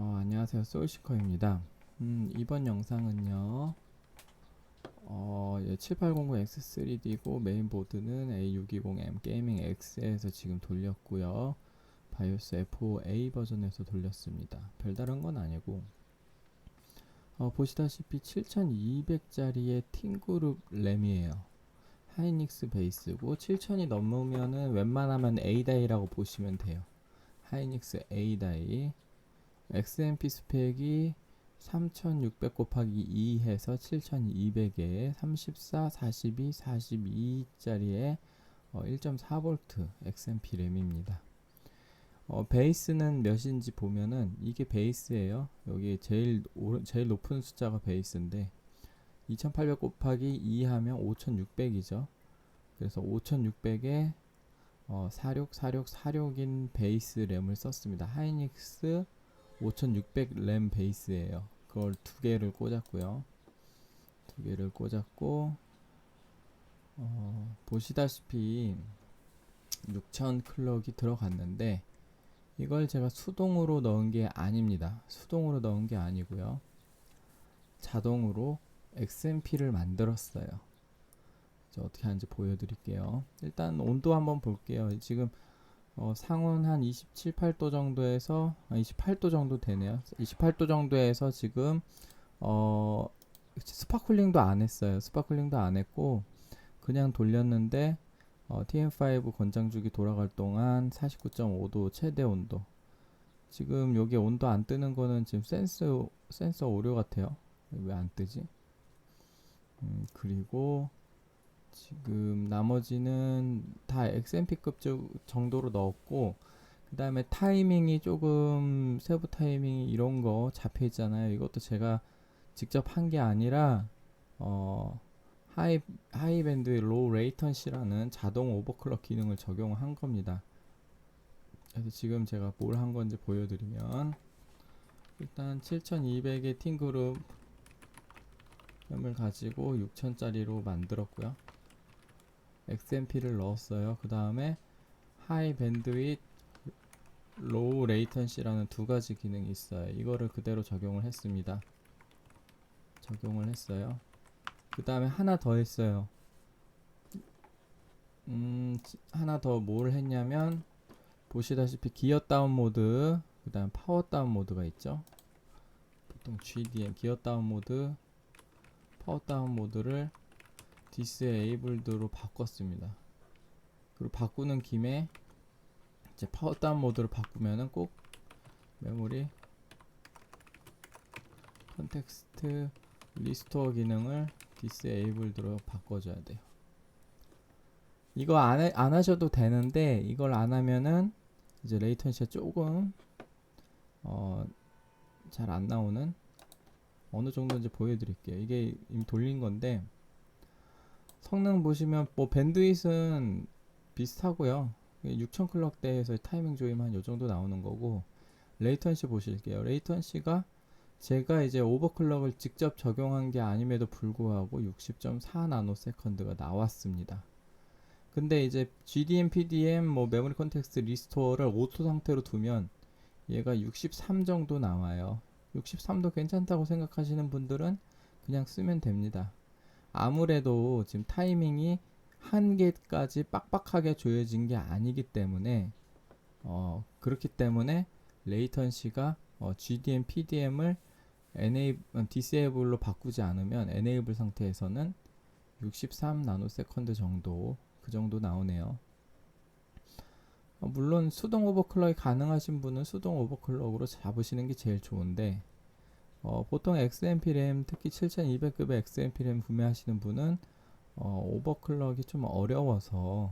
안녕하세요. 소울시커입니다. 이번 영상은요, 7809X3D고 메인보드는 A620M 게이밍 X에서 지금 돌렸고요. 바이오스 F5A 버전에서 돌렸습니다. 별다른 건 아니고, 보시다시피 7200짜리의 팅그룹 램이에요. 하이닉스 베이스고 7000이 넘으면은 웬만하면 A다이라고 보시면 돼요. 하이닉스 A다이. XMP 스펙이 3600 곱하기 2 해서 7200에 34, 42, 42짜리의 1.4V XMP 램입니다. 베이스는 몇인지 보면은 이게 베이스예요. 여기 제일 높은 숫자가 베이스인데 2800 곱하기 2 하면 5600이죠. 그래서 5600에 4646인 베이스 램을 썼습니다. 하이닉스 5600 램 베이스예요. 그걸 두 개를 꽂았고요. 두 개를 꽂았고 보시다시피 6000 클럭이 들어갔는데 이걸 제가 수동으로 넣은 게 아닙니다. 수동으로 넣은 게 아니고요. 자동으로 XMP를 만들었어요. 어떻게 하는지 보여드릴게요. 일단 온도 한번 볼게요. 지금 상온 한 27, 8도 정도에서 28도 정도 되네요. 28도 정도에서 지금 스파클링도 안 했어요. 스파클링도 안 했고 그냥 돌렸는데 TM5 권장주기 돌아갈 동안 49.5도 최대 온도. 지금 여기 온도 안 뜨는 거는 지금 센서 오류 같아요. 왜 안 뜨지? 그리고 지금 나머지는 다 XMP급 정도로 넣었고 그 다음에 타이밍이 조금 세부 타이밍 이런 거 잡혀 있잖아요. 이것도 제가 직접 한 게 아니라 하이 밴드 로우 레이턴시라는 자동 오버클럭 기능을 적용한 겁니다. 그래서 지금 제가 뭘 한 건지 보여드리면 일단 7200의 팅그룹 램을 가지고 6000짜리로 만들었고요. XMP를 넣었어요. 그 다음에 하이 밴드윗 로우 레이턴시라는 두 가지 기능이 있어요. 이거를 그대로 적용을 했습니다. 적용을 했어요. 그 다음에 하나 더 했어요. 하나 더 뭘 했냐면 보시다시피 기어 다운 모드, 그 다음 파워 다운 모드가 있죠. 보통 GDM 기어 다운 모드, 파워 다운 모드를 디스에이블드로 바꿨습니다. 그리고 바꾸는 김에 이제 파워 다운 모드로 바꾸면은 꼭 메모리 컨텍스트 리스토어 기능을 디스에이블드로 바꿔줘야 돼요. 이거 안 하셔도 되는데 이걸 안 하면은 이제 레이턴시가 조금 잘 안 나오는 어느 정도인지 보여드릴게요. 이게 이미 돌린 건데 성능 보시면 뭐 밴드윗은 비슷하고요. 6000 클럭대에서 타이밍 조임 한 요 정도 나오는 거고 레이턴시 보실게요. 레이턴시가 제가 이제 오버클럭을 직접 적용한 게 아님에도 불구하고 60.4 나노세컨드가 나왔습니다. 근데 이제 GDM, PDM, 뭐 메모리 컨텍스트 리스토어를 오토 상태로 두면 얘가 63 정도 나와요. 63도 괜찮다고 생각하시는 분들은 그냥 쓰면 됩니다. 아무래도 지금 타이밍이 한 개까지 빡빡하게 조여진 게 아니기 때문에 그렇기 때문에 레이턴시가 GDM, PDM을 디세이블로 바꾸지 않으면 에네이블 상태에서는 63 나노세컨드 정도 그 정도 나오네요. 물론 수동 오버클럭이 가능하신 분은 수동 오버클럭으로 잡으시는 게 제일 좋은데 보통 XMP 램 특히 7200급의 XMP 램 구매하시는 분은 오버클럭이 좀 어려워서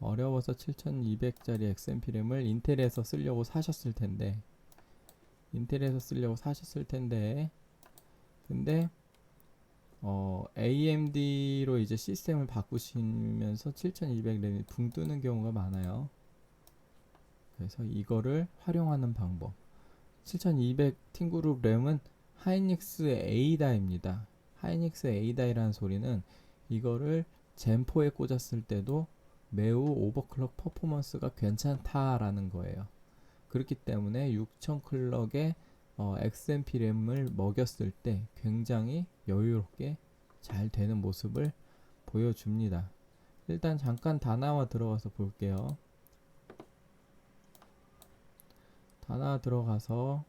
7200짜리 XMP 램을 인텔에서 쓰려고 사셨을 텐데 근데 AMD로 이제 시스템을 바꾸시면서 7200 램이 붕 뜨는 경우가 많아요. 그래서 이거를 활용하는 방법. 7200 팅그룹 램은 하이닉스 A다입니다. 하이닉스 A다이라는 소리는 이거를 젠4에 꽂았을 때도 매우 오버클럭 퍼포먼스가 괜찮다라는 거예요. 그렇기 때문에 6000 클럭의 XMP 램을 먹였을 때 굉장히 여유롭게 잘 되는 모습을 보여줍니다. 일단 잠깐 다나와 들어가서 볼게요. 다나 들어가서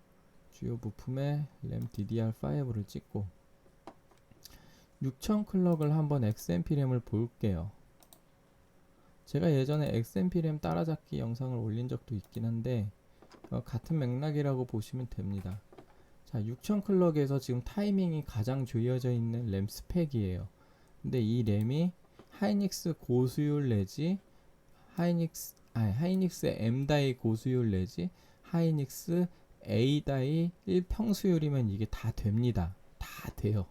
주요 부품에 램 DDR5를 찍고 6000 클럭을 한번 XMP 램을 볼게요. 제가 예전에 XMP 램 따라잡기 영상을 올린 적도 있긴 한데 같은 맥락이라고 보시면 됩니다. 자, 6000 클럭에서 지금 타이밍이 가장 조여져 있는 램 스펙이에요. 근데 이 램이 하이닉스 고수율 내지 하이닉스 M-다이 고수율 내지 하이닉스 A-다이 1평수율이면 이게 다 됩니다. 다 돼요.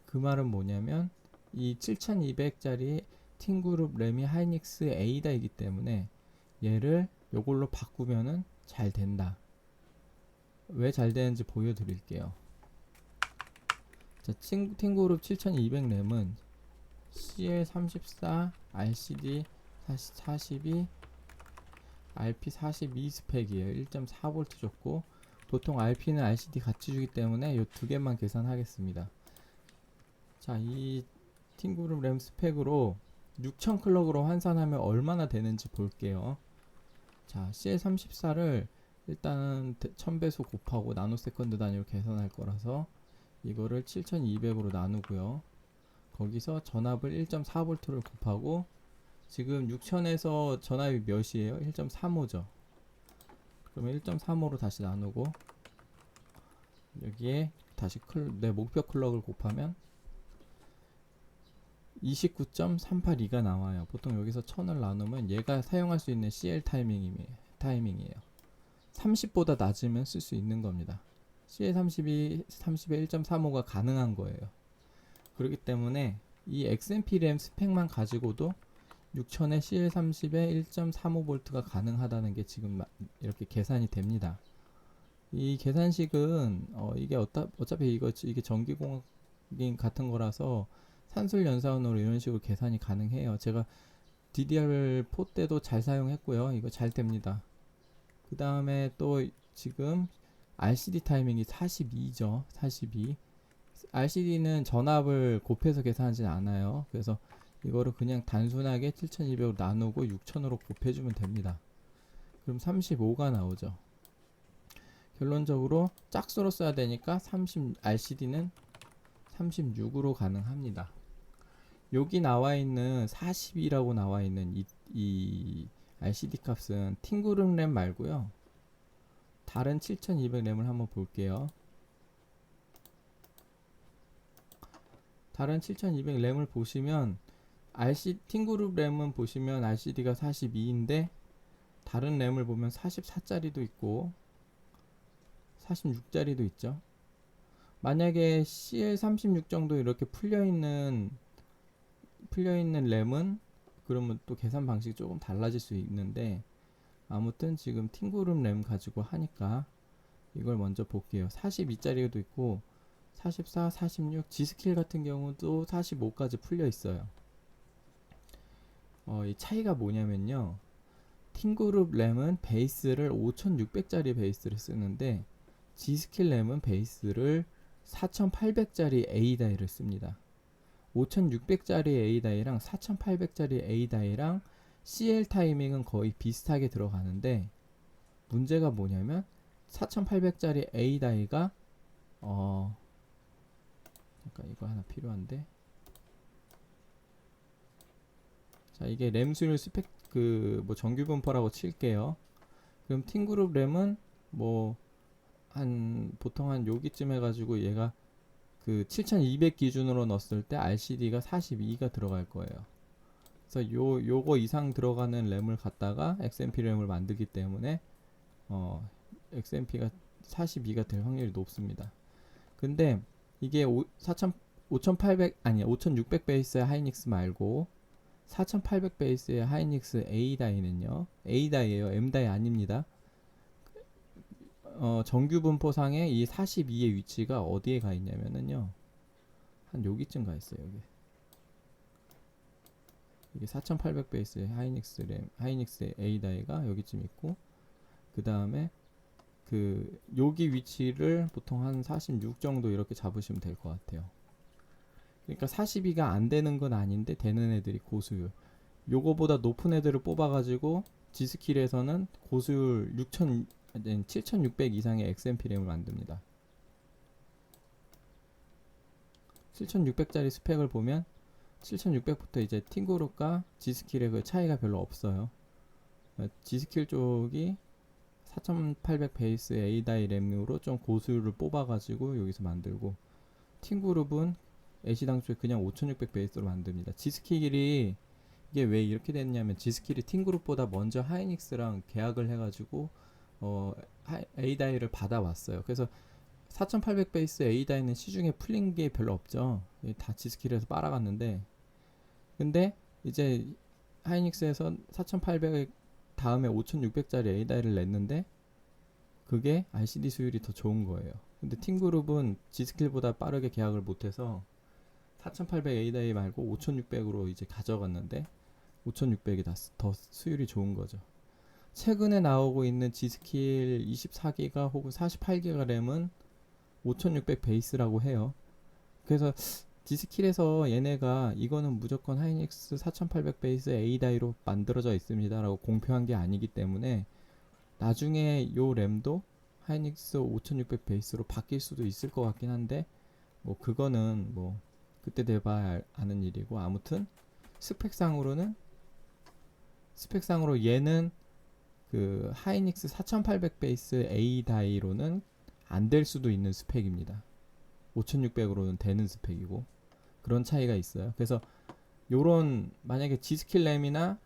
그 말은 뭐냐면 이 7200짜리 팅그룹 램이 하이닉스 A다이기 때문에 얘를 요걸로 바꾸면은 잘 된다. 왜 잘 되는지 보여드릴게요. 자, 팅그룹 7200 램은 CL34 RCD 42 RP42 스펙이에요. 1.4V 줬고 보통 RP는 RCD 같이 주기 때문에 이 두 개만 계산하겠습니다. 자, 이 팅그룹 램 스펙으로 6000 클럭으로 환산하면 얼마나 되는지 볼게요. 자, CL34를 일단은 1000배수 곱하고 나노세컨드 단위로 계산할 거라서 이거를 7200으로 나누고요. 거기서 전압을 1.4V를 곱하고 지금 6000에서 전압이 몇이에요? 1.35죠. 그러면 1.35로 다시 나누고 여기에 다시 내 목표 클럭을 곱하면 29.382가 나와요. 보통 여기서 1000을 나누면 얘가 사용할 수 있는 CL 타이밍이에요. 30보다 낮으면 쓸 수 있는 겁니다. CL30에 1.35가 가능한 거예요. 그렇기 때문에 이 XMP 램 스펙만 가지고도 6000에 CL30에 1.35V가 가능하다는 게 지금 이렇게 계산이 됩니다. 이 계산식은 이게 어차피 이게 전기공학인 같은 거라서 산술 연산으로 이런 식으로 계산이 가능해요. 제가 DDR4 때도 잘 사용했고요. 이거 잘 됩니다. 그 다음에 또 지금 RCD 타이밍이 42죠. 42. RCD는 전압을 곱해서 계산하진 않아요. 그래서 이거를 그냥 단순하게 7200으로 나누고 6000으로 곱해주면 됩니다. 그럼 35가 나오죠. 결론적으로 짝수로 써야 되니까 RCD는 36으로 가능합니다. 여기 나와 있는 42라고 나와 있는 이 RCD 값은 팅그룹 램 말고요. 다른 7200 램을 한번 볼게요. 다른 7200 램을 보시면 팅그룹 램은 보시면 RCD가 42인데 다른 램을 보면 44짜리도 있고 46짜리도 있죠. 만약에 CL36 정도 이렇게 풀려있는 램은 그러면 또 계산 방식이 조금 달라질 수 있는데 아무튼 지금 팅그룹 램 가지고 하니까 이걸 먼저 볼게요. 42짜리도 있고 44, 46, G스킬 같은 경우도 45까지 풀려 있어요. 이 차이가 뭐냐면요. 팅그룹 램은 베이스를 5600짜리 베이스를 쓰는데 G스킬 램은 베이스를 4800짜리 A다이를 씁니다. 5600짜리 A다이랑 4800짜리 A다이랑 CL 타이밍은 거의 비슷하게 들어가는데 문제가 뭐냐면 4800짜리 A다이가 잠깐 이거 하나 필요한데 자 이게 램 수율 스펙 뭐 정규 분포라고 칠게요. 그럼 팅그룹 램은 뭐 보통 한 여기쯤 해가지고 얘가 그 7200 기준으로 넣었을 때 RCD가 42가 들어갈 거예요. 그래서 요거 이상 들어가는 램을 갖다가 XMP 램을 만들기 때문에 XMP가 42가 될 확률이 높습니다. 근데 이게 5600 베이스의 하이닉스 말고 4800 베이스의 하이닉스 A다이는요. A다이에요. M다이 아닙니다. 정규 분포상에 이 42의 위치가 어디에 가 있냐면은요. 한 여기쯤 가 있어요. 여기. 이게 4800 베이스의 하이닉스 A다이가 여기쯤 있고 그 다음에 여기 위치를 보통 한 46 정도 이렇게 잡으시면 될 것 같아요. 그러니까 42가 안 되는 건 아닌데 되는 애들이 고수율. 요거보다 높은 애들을 뽑아가지고 G스킬에서는 고수율 7600 이상의 XMP 램을 만듭니다. 7600짜리 스펙을 보면 7600부터 이제 팅그룹과 G스킬의 그 차이가 별로 없어요. G스킬 쪽이 4800 베이스 A다이 램으로 좀 고수율을 뽑아가지고 여기서 만들고, 팅그룹은 애시당 초에 그냥 5600 베이스로 만듭니다. G스킬이 이게 왜 이렇게 됐냐면, G스킬이 팅그룹보다 먼저 하이닉스랑 계약을 해가지고 A다이를 받아왔어요. 그래서 4800 베이스 A다이는 시중에 풀린 게 별로 없죠. 다 G스킬에서 빨아갔는데, 근데 이제 하이닉스에서 4800 다음에 5600짜리 A다이를 냈는데 그게 RCD 수율이 더 좋은 거예요. 근데 팅그룹은 G스킬보다 빠르게 계약을 못해서 4800 A다이 말고 5600으로 이제 가져갔는데 5600이 더 수율이 좋은 거죠. 최근에 나오고 있는 G스킬 24기가 혹은 48기가 램은 5600 베이스라고 해요. 그래서 G스킬에서 얘네가 이거는 무조건 하이닉스 4800 베이스 A다이로 만들어져 있습니다 라고 공표한 게 아니기 때문에 나중에 요 램도 하이닉스 5600 베이스로 바뀔 수도 있을 것 같긴 한데, 뭐 그거는 뭐 그때 돼봐야 아는 일이고, 아무튼 스펙상으로 얘는 그 하이닉스 4800 베이스 A다이로는 안 될 수도 있는 스펙입니다. 5600으로는 되는 스펙이고, 그런 차이가 있어요. 그래서 요런 만약에 G스킬 램이나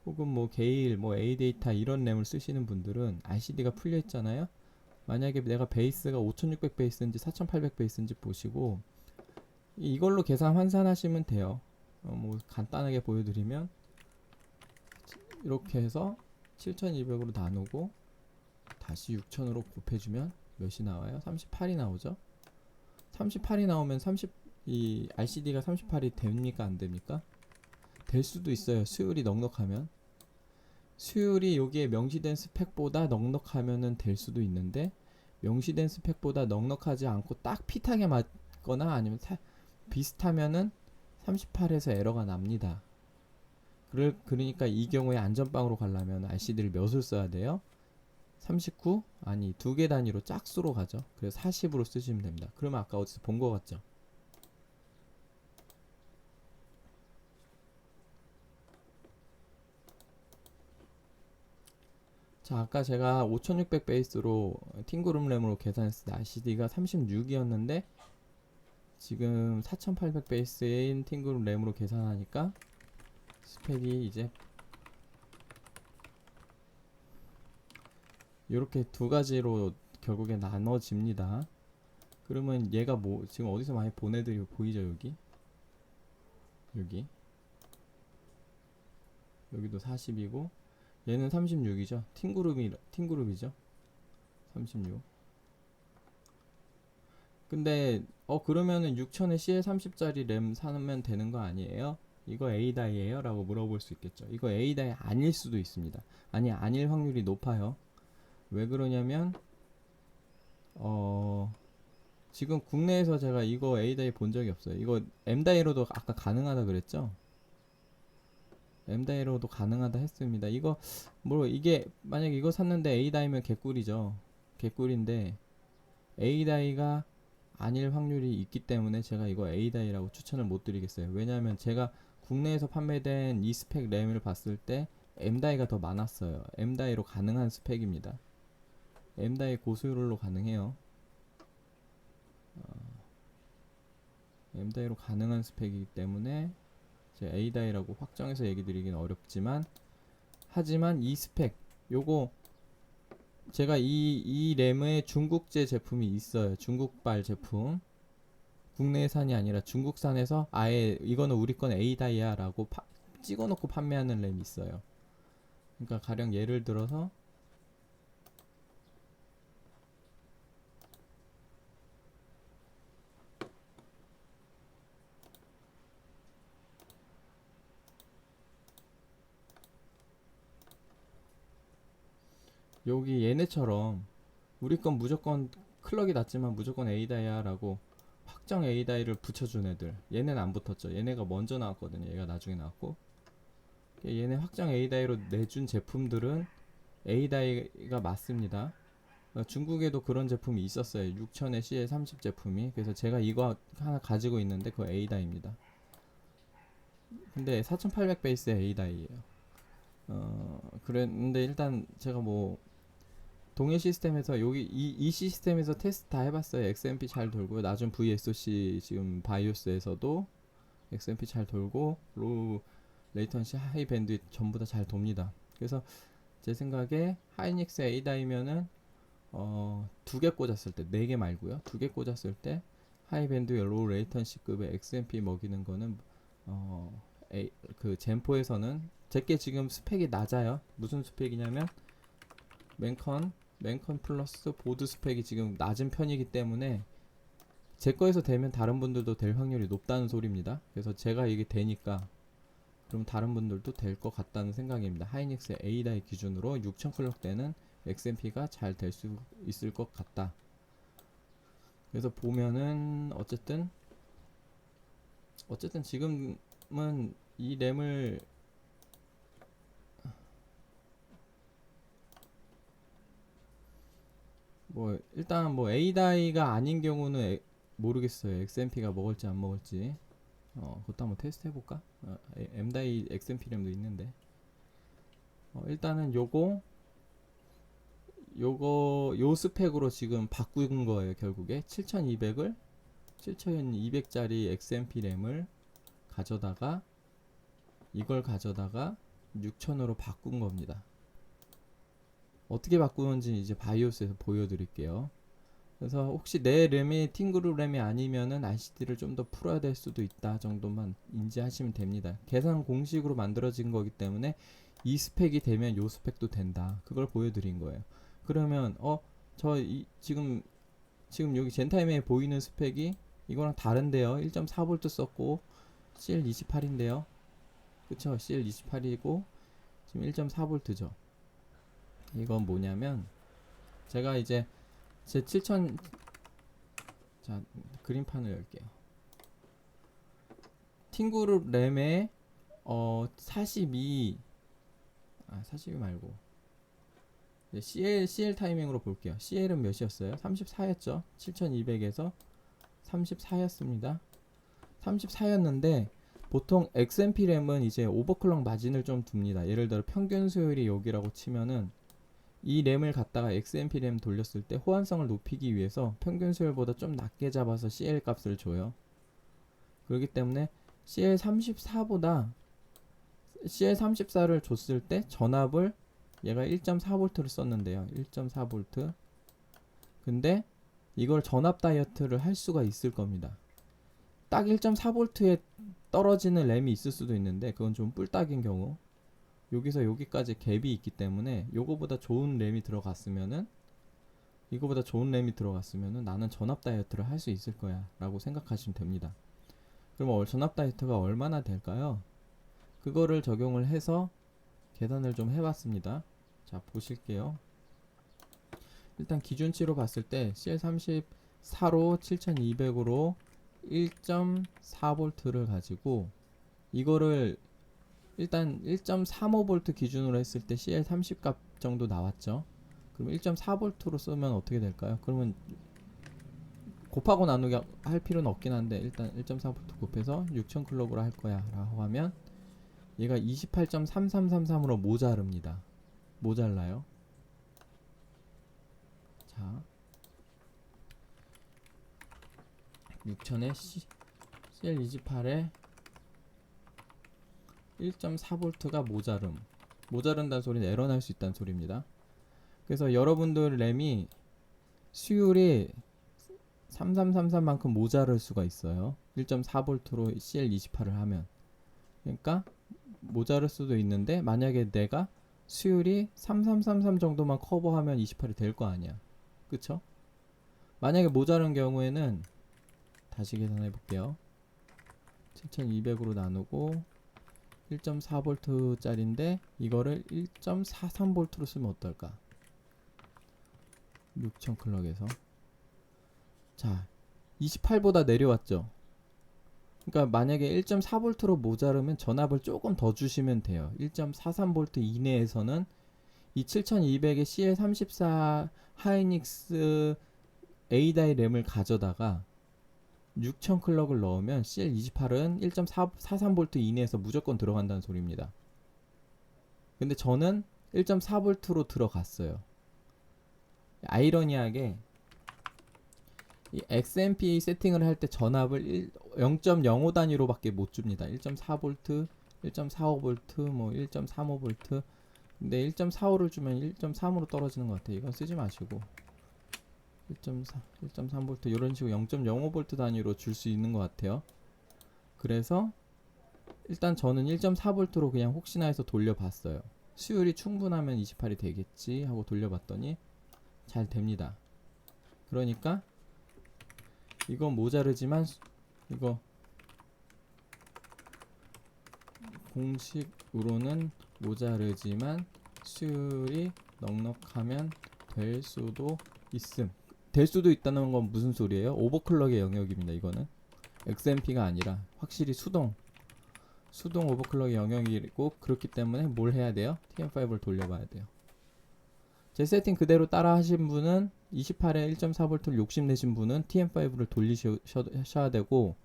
혹은 뭐 게일, 뭐 A데이터 이런 램을 쓰시는 분들은 RCD가 풀려 있잖아요. 만약에 내가 베이스가 5600 베이스인지 4800 베이스인지 보시고 이걸로 계산 환산하시면 돼요. 뭐 간단하게 보여드리면 이렇게 해서 7200으로 나누고 다시 6000으로 곱해주면 몇이 나와요? 38이 나오죠. 38이 나오면 이 RCD가 38이 됩니까? 안 됩니까? 될 수도 있어요. 수율이 넉넉하면. 수율이 여기에 명시된 스펙보다 넉넉하면은 될 수도 있는데, 명시된 스펙보다 넉넉하지 않고 딱 핏하게 맞거나 아니면 비슷하면은 38에서 에러가 납니다. 그러니까 이 경우에 안전빵으로 가려면 RCD를 몇을 써야 돼요? 39? 아니, 두 개 단위로 짝수로 가죠. 그래서 40으로 쓰시면 됩니다. 그러면 아까 어디서 본 거 같죠? 자, 아까 제가 5600 베이스로 팅그룹 램으로 계산했을 때 RCD가 36이었는데 지금 4800 베이스인 팅그룹 램으로 계산하니까 스펙이 이제 이렇게 두 가지로 결국에 나눠집니다. 그러면 얘가 뭐 지금 어디서 많이 보내드리고 보이죠? 여기도 40이고 얘는 36이죠. 팅그룹이죠. 36. 근데 그러면은 6000에 CL30짜리 램 사면 되는 거 아니에요? 이거 A다이에요? 라고 물어볼 수 있겠죠. 이거 A다이 아닐 수도 있습니다. 아닐 확률이 높아요. 왜 그러냐면 지금 국내에서 제가 이거 A다이 본 적이 없어요. 이거 M다이로도 아까 가능하다 그랬죠? M다이로도 가능하다 했습니다. 이게 만약에 이거 샀는데 A다이면 개꿀이죠. 개꿀인데 A다이가 아닐 확률이 있기 때문에 제가 이거 A다이라고 추천을 못 드리겠어요. 왜냐하면 제가 국내에서 판매된 이 스펙 램을 봤을 때 M다이가 더 많았어요. M다이로 가능한 스펙입니다. M다이 고수율로 가능해요. M다이로 가능한 스펙이기 때문에 제가 A다이라고 확정해서 얘기 드리긴 어렵지만, 하지만 이 스펙 요거 제가 이 램의 중국제 제품이 있어요. 중국발 제품. 국내산이 아니라 중국산에서 아예 이거는 우리 건 A다이야 라고 찍어놓고 판매하는 램이 있어요. 그러니까 가령 예를 들어서 여기 얘네처럼 우리 건 무조건 클럭이 낮지만 무조건 A다이아라고 확정 A다이를 붙여준 애들, 얘는 안 붙었죠. 얘네가 먼저 나왔거든요. 얘가 나중에 나왔고, 얘네 확정 A다이로 내준 제품들은 A다이가 맞습니다. 중국에도 그런 제품이 있었어요. 6000에 CL30 제품이. 그래서 제가 이거 하나 가지고 있는데 그거 A다이입니다. 근데 4800 베이스의 A다이예요. 그랬는데 일단 제가 뭐 동일 시스템에서 여기 이 시스템에서 테스트 다 해봤어요. XMP 잘 돌고요. 낮은 VSOC 지금 바이오스에서도 XMP 잘 돌고 로우 레이턴시 하이 밴드 전부 다 잘 돕니다. 그래서 제 생각에 하이닉스 A다이면은 두 개 꽂았을 때, 네 개 말고요. 두 개 꽂았을 때 하이 밴드 로우 레이턴시급의 XMP 먹이는 거는 그 젠포에서는 제게 지금 스펙이 낮아요. 무슨 스펙이냐면 맨컨 플러스 보드 스펙이 지금 낮은 편이기 때문에 제 거에서 되면 다른 분들도 될 확률이 높다는 소리입니다. 그래서 제가 이게 되니까 그럼 다른 분들도 될 것 같다는 생각입니다. 하이닉스 A다이 기준으로 6000 클럭 때는 XMP가 잘 될 수 있을 것 같다. 그래서 보면은 어쨌든 지금은 이 램을 뭐 일단 뭐 A다이가 아닌 경우는 모르겠어요. XMP가 먹을지 안 먹을지. 그것도 한번 테스트 해볼까? M다이 XMP 램도 있는데. 일단은 요 스펙으로 지금 바꾼 거예요. 결국에 7200짜리 XMP 램을 가져다가 이걸 가져다가 6000으로 바꾼 겁니다. 어떻게 바꾸는지 이제 바이오스에서 보여드릴게요. 그래서 혹시 내 램이 팅그룹 램이 아니면은 RCD를 좀 더 풀어야 될 수도 있다 정도만 인지하시면 됩니다. 계산 공식으로 만들어진 거기 때문에 이 스펙이 되면 요 스펙도 된다. 그걸 보여드린 거예요. 그러면 지금 여기 젠타임에 보이는 스펙이 이거랑 다른데요. 1.4V 썼고 CL28인데요. 그쵸? CL28이고 지금 1.4V죠. 이건 뭐냐면 제가 이제 제 7000, 자 그림판을 열게요. 팅그룹 램에 42 말고 CL 타이밍으로 볼게요. CL은 몇이었어요? 34였죠. 7200에서 34였습니다. 34였는데 보통 XMP 램은 이제 오버클럭 마진을 좀 둡니다. 예를 들어 평균 수율이 여기라고 치면은 이 램을 갖다가 XMP 램 돌렸을 때 호환성을 높이기 위해서 평균 수율보다 좀 낮게 잡아서 CL 값을 줘요. 그렇기 때문에 CL34를 줬을 때 전압을 얘가 1.4V를 썼는데요. 1.4V. 근데 이걸 전압 다이어트를 할 수가 있을 겁니다. 딱 1.4V에 떨어지는 램이 있을 수도 있는데 그건 좀 뿔딱인 경우, 여기서 여기까지 갭이 있기 때문에 이거보다 좋은 램이 들어갔으면은 나는 전압 다이어트를 할 수 있을 거야 라고 생각하시면 됩니다. 그럼 전압 다이어트가 얼마나 될까요? 그거를 적용을 해서 계산을 좀 해봤습니다. 자 보실게요. 일단 기준치로 봤을 때 CL34로 7200으로 1.4V를 가지고 이거를 일단 1.35V 기준으로 했을 때 CL30 값 정도 나왔죠. 그럼 1.4V로 쓰면 어떻게 될까요? 그러면 곱하고 나누기 할 필요는 없긴 한데 일단 1.4V 곱해서 6000 클럭으로 할 거야 라고 하면 얘가 28.3333으로 모자라요. 자 6000에 CL28에 1.4V가 모자른다는 소리는 에러 날 수 있다는 소리입니다. 그래서 여러분들 램이 수율이 3333만큼 모자랄 수가 있어요. 1.4V로 CL28을 하면. 그러니까 모자랄 수도 있는데 만약에 내가 수율이 3333 정도만 커버하면 28이 될 거 아니야. 그쵸? 만약에 모자란 경우에는 다시 계산해 볼게요. 7200으로 나누고 1.4V 짜리인데 이거를 1.43V로 쓰면 어떨까? 6000 클럭에서 자 28보다 내려왔죠. 그러니까 만약에 1.4V로 모자르면 전압을 조금 더 주시면 돼요. 1.43V 이내에서는 이 7200의 CL34 하이닉스 A다이 램을 가져다가 6000 클럭을 넣으면 CL28은 1.43V 이내에서 무조건 들어간다는 소리입니다. 근데 저는 1.4V로 들어갔어요. 아이러니하게 이 XMP 세팅을 할 때 전압을 0.05 단위로밖에 못 줍니다. 1.4V, 1.45V, 뭐 1.35V. 근데 1.45를 주면 1.3으로 떨어지는 것 같아요. 이건 쓰지 마시고 1.4, 1.3V 이런 식으로 0.05V 단위로 줄 수 있는 것 같아요. 그래서 일단 저는 1.4V로 그냥 혹시나 해서 돌려봤어요. 수율이 충분하면 28이 되겠지 하고 돌려봤더니 잘 됩니다. 그러니까 이건 모자르지만 이거 공식으로는 모자르지만 수율이 넉넉하면 될 수도 있음. 될 수도 있다는 건 무슨 소리예요? 오버클럭의 영역입니다. 이거는 XMP가 아니라 확실히 수동 오버클럭의 영역이고, 그렇기 때문에 뭘 해야 돼요? TM5를 돌려봐야 돼요. 제 세팅 그대로 따라 하신 분은 28에 1.4V를 욕심내신 분은 TM5를 돌리셔야 되고,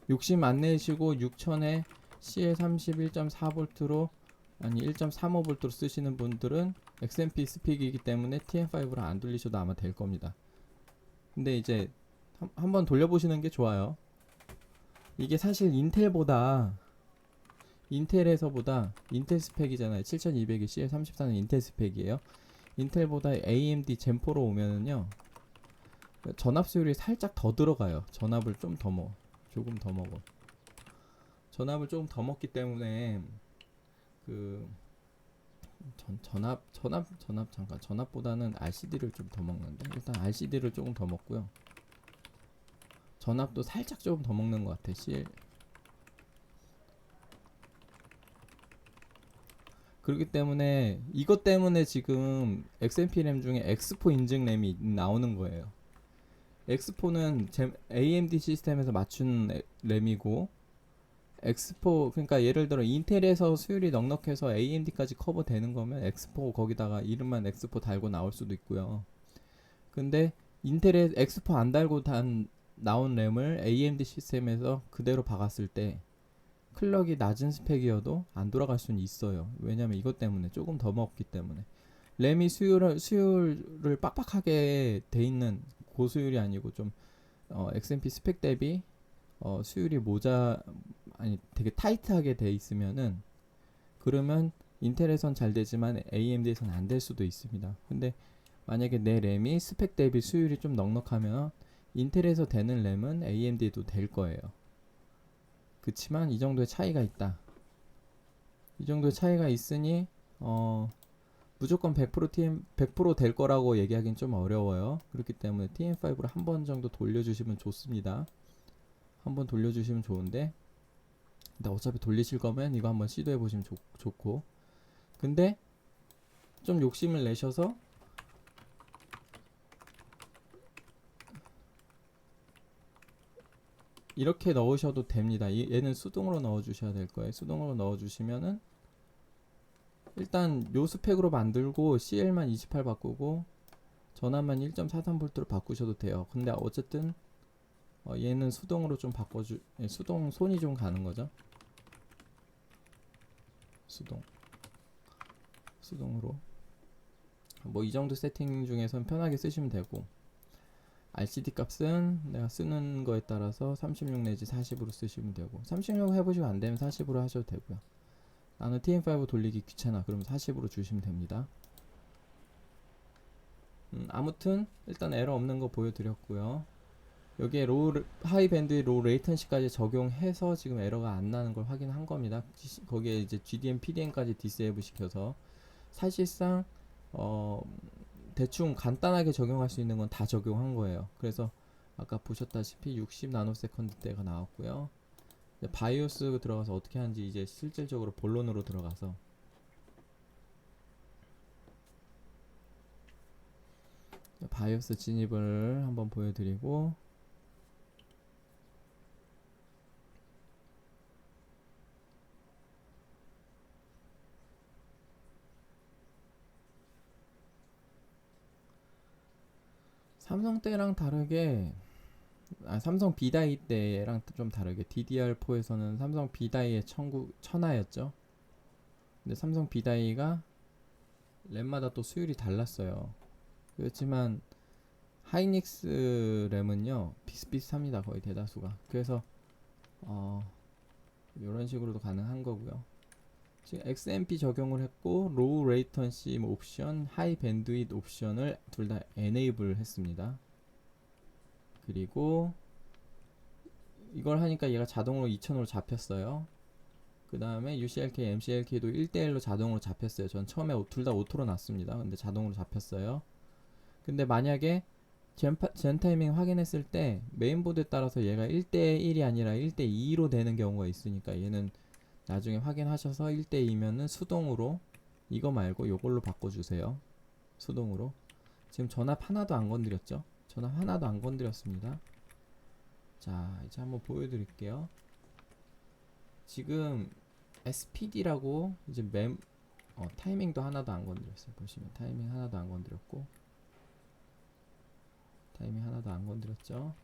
욕심 안 내시고 6000에 CL31.4V로 아니 1.35V로 쓰시는 분들은 XMP 스픽이기 때문에 TM5를 안 돌리셔도 아마 될 겁니다. 근데 이제 한번 돌려보시는 게 좋아요. 이게 사실 인텔에서보다 인텔 스펙이잖아요. 7200이 CL34는 인텔 스펙이에요. 인텔보다 AMD 젠4로 오면은요, 전압 수율이 살짝 더 들어가요. 전압을 좀 더 먹어. 조금 더 먹어. 전압을 조금 더 먹기 때문에 그 전압보다는 RCD를 좀 더 먹는데, 일단 RCD를 조금 더 먹고요. 전압도 살짝 조금 더 먹는 것 같아. 그렇기 때문에 이것 때문에 지금 XMP 램 중에 X4 인증 램이 나오는 거예요. X4는 AMD 시스템에서 맞춘 램이고, X4 그러니까 예를 들어 인텔에서 수율이 넉넉해서 AMD까지 커버되는 거면 X4 거기다가 이름만 X4 달고 나올 수도 있고요. 근데 인텔에 X4 안 달고 나온 램을 AMD 시스템에서 그대로 박았을 때 클럭이 낮은 스펙이어도 안 돌아갈 수는 있어요. 왜냐면 이것 때문에 조금 더 먹기 때문에 램이 수율을 빡빡하게 돼 있는 고수율이 아니고 좀 XMP 스펙 대비 수율이 되게 타이트하게 돼 있으면은, 그러면 인텔에선 잘 되지만 AMD에선 안 될 수도 있습니다. 근데 만약에 내 램이 스펙 대비 수율이 좀 넉넉하면 인텔에서 되는 램은 AMD에도 될 거예요. 그치만 이 정도의 차이가 있다. 이 정도의 차이가 있으니 무조건 100% 될 거라고 얘기하기는 좀 어려워요. 그렇기 때문에 TM5로 한 번 정도 돌려주시면 좋습니다. 한 번 돌려주시면 좋은데, 근데 어차피 돌리실 거면 이거 한번 시도해 보시면 좋고, 근데 좀 욕심을 내셔서 이렇게 넣으셔도 됩니다. 얘는 수동으로 넣어 주셔야 될 거예요. 수동으로 넣어 주시면은 일단 요 스펙으로 만들고 CL만 28 바꾸고 전압만 1.43V로 바꾸셔도 돼요. 근데 어쨌든 얘는 수동으로 좀 수동 손이 좀 가는 거죠. 수동으로 뭐 이 정도 세팅 중에선 편하게 쓰시면 되고, RCD 값은 내가 쓰는 거에 따라서 36 내지 40으로 쓰시면 되고, 36 해보시고 안 되면 40으로 하셔도 되고요. 나는 TM5 돌리기 귀찮아 그러면 40으로 주시면 됩니다. 아무튼 일단 에러 없는 거 보여드렸고요. 여기에 하이 밴드 로우 레이턴시까지 적용해서 지금 에러가 안 나는 걸 확인한 겁니다. 거기에 이제 GDM, PDM까지 디세이브 시켜서 사실상 대충 간단하게 적용할 수 있는 건 다 적용한 거예요. 그래서 아까 보셨다시피 60 나노세컨드대가 나왔고요. 바이오스 들어가서 어떻게 하는지 이제 실질적으로 본론으로 들어가서 바이오스 진입을 한번 보여드리고, 삼성 때랑 다르게, 삼성 B다이 때랑 좀 다르게 DDR4에서는 삼성 B다이의 천하였죠. 근데 삼성 B다이가 램마다 또 수율이 달랐어요. 그렇지만 하이닉스 램은요 비슷비슷합니다. 거의 대다수가. 그래서 이런 식으로도 가능한 거고요. 지금 XMP 적용을 했고 로우 레이턴시 옵션, 하이 밴드윗 옵션을 둘 다 에네이블 했습니다. 그리고 이걸 하니까 얘가 자동으로 2000으로 잡혔어요. 그 다음에 UCLK, MCLK도 1대1로 자동으로 잡혔어요. 전 처음에 둘 다 오토로 놨습니다. 근데 자동으로 잡혔어요. 근데 만약에 젠 타이밍 확인했을 때 메인보드에 따라서 얘가 1대1이 아니라 1대2로 되는 경우가 있으니까 얘는 나중에 확인하셔서 1대2면은 수동으로 이거 말고 요걸로 바꿔주세요. 수동으로. 지금 전압 하나도 안 건드렸죠? 전압 하나도 안 건드렸습니다. 자, 이제 한번 보여드릴게요. 지금 SPD라고 이제 타이밍도 하나도 안 건드렸어요. 보시면 타이밍 하나도 안 건드렸고, 타이밍 하나도 안 건드렸죠.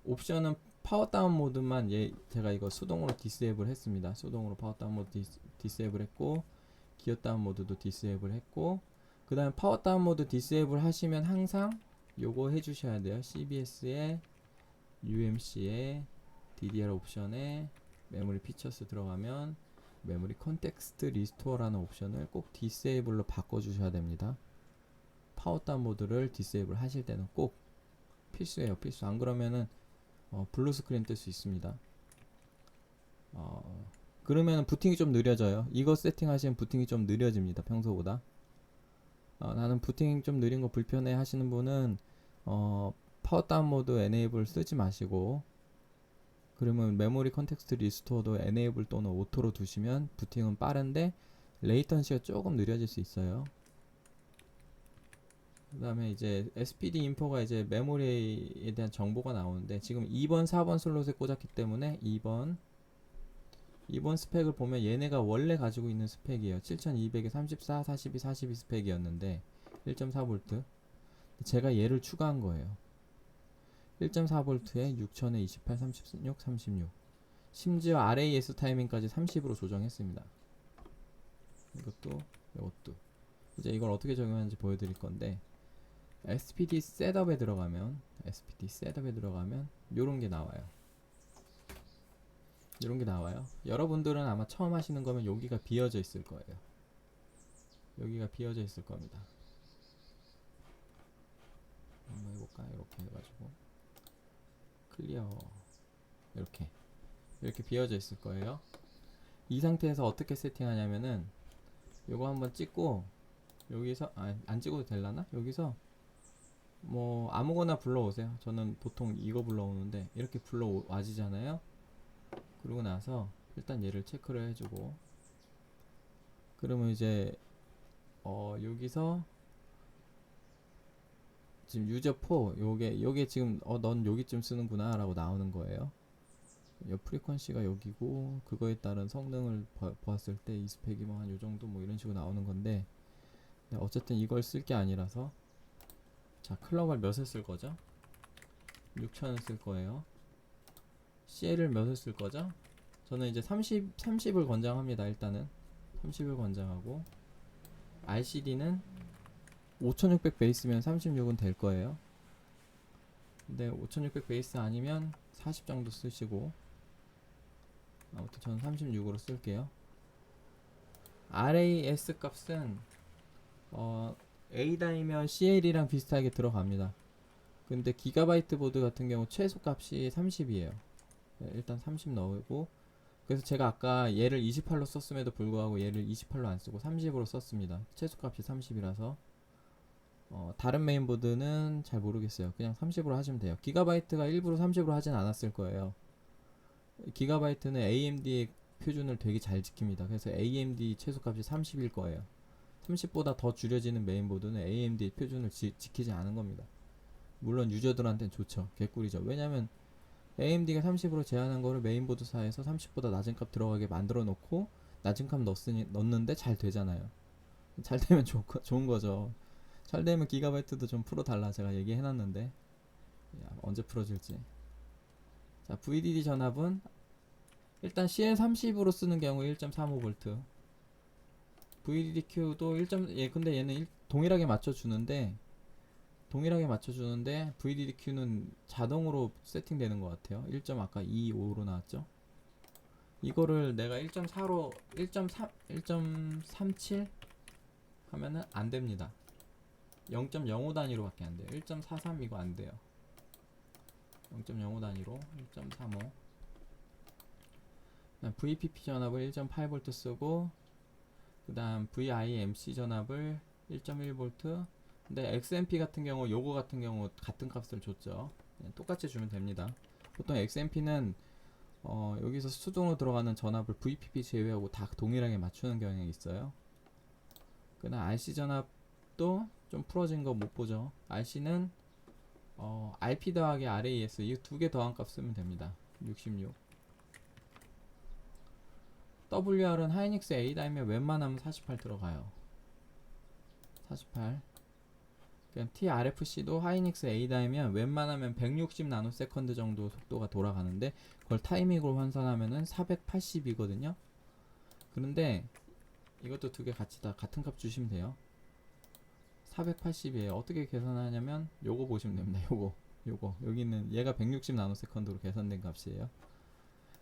옵션은 파워다운 모드만 제가 이거 수동으로 디스에이블 했습니다. 수동으로 파워다운 모드 디스에이블 했고, 기어다운 모드도 디스에이블 했고, 그 다음에 파워다운 모드 디스에이블 하시면 항상 요거 해주셔야 돼요. CBS에 UMC에 DDR 옵션에 메모리 피처스 들어가면 메모리 컨텍스트 리스토어라는 옵션을 꼭 디세이블로 바꿔주셔야 됩니다. 파워다운 모드를 디세이블 하실 때는 꼭 필수예요. 필수. 안 그러면은 블루 스크린 뜰 수 있습니다. 그러면 부팅이 좀 느려져요. 이거 세팅하시면 부팅이 좀 느려집니다. 평소보다. 나는 부팅 좀 느린 거 불편해 하시는 분은 파워다운 모드 에네이블 쓰지 마시고, 그러면 메모리 컨텍스트 리스토어도 에네이블 또는 오토로 두시면 부팅은 빠른데 레이턴시가 조금 느려질 수 있어요. 그 다음에 이제 SPD 인포가 이제 메모리에 대한 정보가 나오는데, 지금 2번 4번 슬롯에 꽂았기 때문에 2번 스펙을 보면 얘네가 원래 가지고 있는 스펙이에요. 7200에 34, 42, 42 스펙이었는데 1.4V. 제가 얘를 추가한 거예요. 1.4V에 6000에 28, 36, 36. 심지어 RAS 타이밍까지 30으로 조정했습니다. 이것도. 이제 이걸 어떻게 적용하는지 보여드릴 건데, SPD 셋업에 들어가면 요런 게 나와요. 요런 게 나와요. 여러분들은 아마 처음 하시는 거면 여기가 비어져 있을 거예요. 여기가 비어져 있을 겁니다. 한번 해볼까? 이렇게 해가지고 클리어, 이렇게 비어져 있을 거예요. 이 상태에서 어떻게 세팅하냐면은 요거 한번 찍고, 여기서 안 찍어도 될라나? 여기서 뭐 아무거나 불러오세요. 저는 보통 이거 불러오는데 이렇게 불러와지잖아요. 그러고 나서 일단 얘를 체크를 해주고, 그러면 이제 여기서 지금 유저4 요게 지금 넌 여기쯤 쓰는구나 라고 나오는 거예요. 요 프리퀀시가 여기고, 그거에 따른 성능을 보았을 때 이 스펙이 뭐 한 요정도 뭐 이런 식으로 나오는 건데, 어쨌든 이걸 쓸 게 아니라서, 자, 클럭을 몇을 쓸 거죠? 6000을 쓸 거예요. CL을 몇을 쓸 거죠? 저는 이제 30을 권장합니다. 일단은 30을 권장하고, RCD는 5600 베이스면 36은 될 거예요. 근데 5600 베이스 아니면 40 정도 쓰시고, 아무튼 저는 36으로 쓸게요. RAS 값은 A다이면 CL이랑 비슷하게 들어갑니다. 근데 기가바이트 보드 같은 경우 최소 값이 30이에요. 일단 30 넣고, 그래서 제가 아까 얘를 28로 썼음에도 불구하고 얘를 28로 안 쓰고 30으로 썼습니다. 최소 값이 30이라서. 다른 메인보드는 잘 모르겠어요. 그냥 30으로 하시면 돼요. 기가바이트가 일부러 30으로 하진 않았을 거예요. 기가바이트는 AMD의 표준을 되게 잘 지킵니다. 그래서 AMD 최소값이 30일 거예요. 30보다 더 줄여지는 메인보드는 AMD 표준을 지키지 않은 겁니다. 물론 유저들한테는 좋죠. 개꿀이죠. 왜냐면 AMD가 30으로 제한한 거를 메인보드사에서 30보다 낮은 값 들어가게 만들어 놓고 낮은 값 넣는데 잘 되잖아요. 잘 되면 좋은 거죠. 잘 되면 기가바이트도 좀 풀어달라 제가 얘기해놨는데 언제 풀어줄지. 자, VDD 전압은 일단 CL30으로 쓰는 경우 1.35V, VDDQ도 1. 근데 얘는 동일하게 맞춰주는데 VDDQ는 자동으로 세팅되는 것 같아요. 1. 아까 25로 나왔죠. 이거를 내가 1.4로 1.37 하면은 안 됩니다. 0.05 단위로밖에 안 돼요. 1.43 이거 안 돼요. 0.05 단위로 1.35. VPP 전압을 1.8V 쓰고, 그 다음 VIMC 전압을 1.1V. 근데 XMP 같은 경우, 요거 같은 경우 같은 값을 줬죠. 똑같이 주면 됩니다. 보통 XMP는 여기서 수동으로 들어가는 전압을 VPP 제외하고 다 동일하게 맞추는 경향이 있어요. 그 다음 RC 전압도 좀 풀어진 거 못 보죠. RC는 RP 더하기 RAS 이 두 개 더한 값 쓰면 됩니다. 66. WR은 하이닉스 A다이면 웬만하면 48 들어가요. 48. 그냥 TRFC도 하이닉스 A다이면 웬만하면 160 나노세컨드 정도 속도가 돌아가는데 그걸 타이밍으로 환산하면은 480이거든요. 그런데 이것도 두 개 같이 다 같은 값 주시면 돼요. 480이에요. 어떻게 계산하냐면 요거 보시면 됩니다. 요거 여기는 얘가 160 나노세컨드로 계산된 값이에요.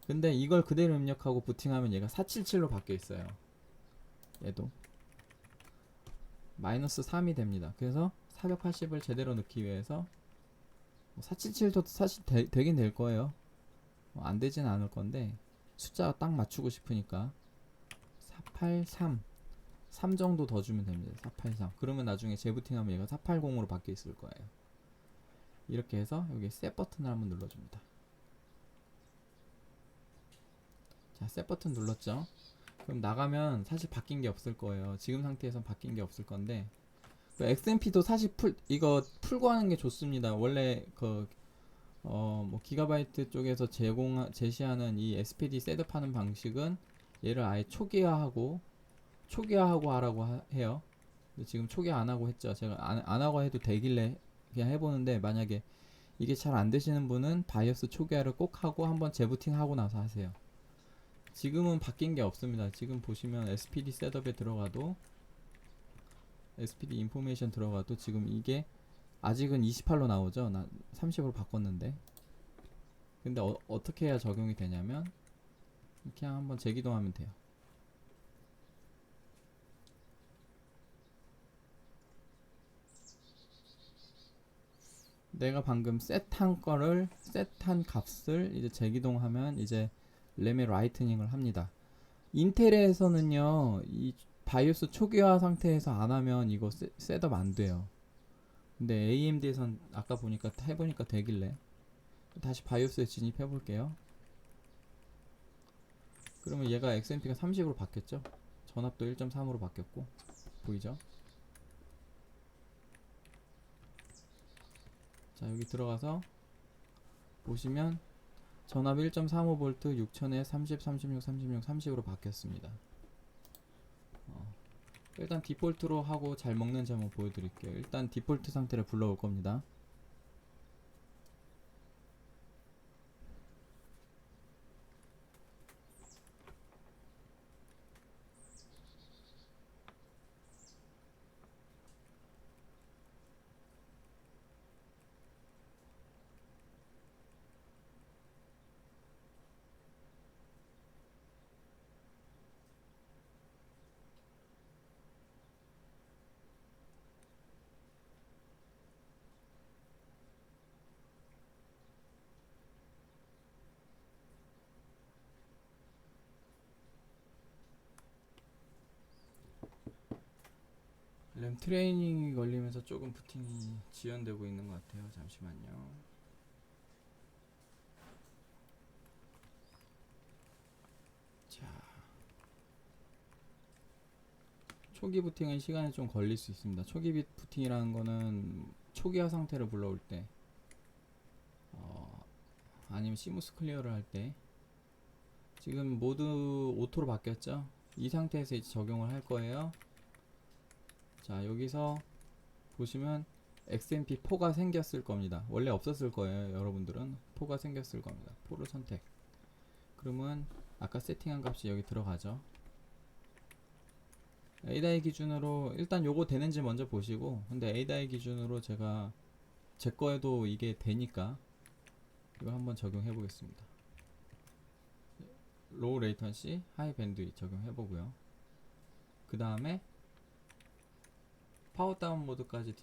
근데 이걸 그대로 입력하고 부팅하면 얘가 477로 바뀌어 있어요. 얘도 마이너스 3이 됩니다. 그래서 480을 제대로 넣기 위해서 477도 사실 되긴 될 거예요. 안 되진 않을 건데 숫자 딱 맞추고 싶으니까 483 3 정도 더 주면 됩니다. 483. 그러면 나중에 재부팅하면 얘가 480으로 바뀌어 있을 거예요. 이렇게 해서 여기 셋 버튼을 한번 눌러줍니다. 자, 셋 버튼 눌렀죠? 그럼 나가면 사실 바뀐 게 없을 거예요. 지금 상태에선 바뀐 게 없을 건데 XMP도 사실 이거 풀고 하는 게 좋습니다. 원래 뭐 기가바이트 쪽에서 제시하는 이 SPD 셋업하는 방식은 얘를 아예 초기화하고 하라고 해요. 근데 지금 초기화 안 하고 했죠. 제가 안 하고 해도 되길래 그냥 해보는데, 만약에 이게 잘 안 되시는 분은 바이오스 초기화를 꼭 하고 한번 재부팅 하고 나서 하세요. 지금은 바뀐 게 없습니다. 지금 보시면 SPD 셋업에 들어가도 SPD 인포메이션 들어가도 지금 이게 아직은 28로 나오죠. 나 30으로 바꿨는데. 근데 어떻게 해야 적용이 되냐면 그냥 한번 재기동하면 돼요. 내가 방금 셋한 값을 이제 재기동하면 이제 램의 라이트닝을 합니다. 인텔에서는요, 이 바이오스 초기화 상태에서 안 하면 이거 셋업 안 돼요. 근데 AMD에선 아까 해보니까 되길래 다시 바이오스에 진입해 볼게요. 그러면 얘가 XMP가 30으로 바뀌었죠? 전압도 1.3으로 바뀌었고, 보이죠? 자, 여기 들어가서 보시면 전압 1.35V 6000에 30, 36, 36, 30으로 바뀌었습니다. 일단 디폴트로 하고 잘 먹는지 한번 보여드릴게요. 일단 디폴트 상태를 불러올 겁니다. 램 트레이닝이 걸리면서 조금 부팅이 지연되고 있는 것 같아요. 잠시만요. 자, 초기 부팅은 시간이 좀 걸릴 수 있습니다. 초기 부팅이라는 거는 초기화 상태를 불러올 때, 아니면 시무스 클리어를 할 때. 지금 모두 오토로 바뀌었죠? 이 상태에서 이제 적용을 할 거예요. 자, 여기서 보시면 XMP4가 생겼을 겁니다. 원래 없었을 거예요. 여러분들은 4가 생겼을 겁니다. 4를 선택. 그러면 아까 세팅한 값이 여기 들어가죠. A다이 기준으로 일단 요거 되는지 먼저 보시고, 근데 A다이 기준으로 제가 제 거에도 이게 되니까 이거 한번 적용해 보겠습니다. 로우 레이턴시, 하이 밴드위드 적용해 보고요. 그 다음에 파워 다운 모드까지